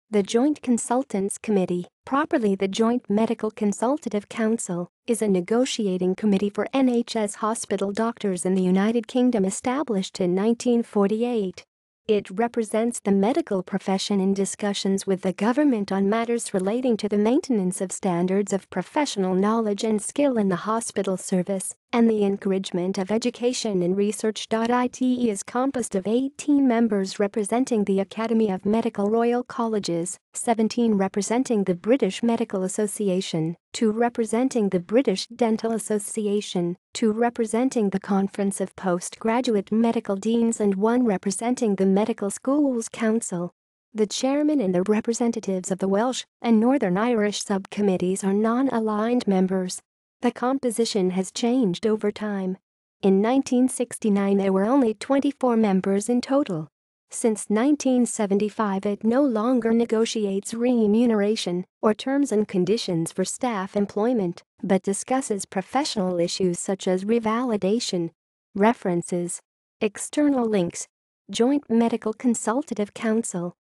The Joint Consultants Committee, properly the Joint Medical Consultative Council, is a negotiating committee for NHS hospital doctors in the United Kingdom established in 1948. It represents the medical profession in discussions with the government on matters relating to the maintenance of standards of professional knowledge and skill in the hospital service, and the encouragement of education and research.It is composed of 18 members representing the Academy of Medical Royal Colleges, 17 representing the British Medical Association, 2 representing the British Dental Association, 2 representing the Conference of Postgraduate Medical Deans and 1 representing the Medical Schools Council. The chairman and the representatives of the Welsh and Northern Irish subcommittees are non-aligned members. The composition has changed over time. In 1969 there were only 24 members in total. Since 1975 it no longer negotiates remuneration or terms and conditions for staff employment, but discusses professional issues such as revalidation. References. External links. Joint Medical Consultative Council.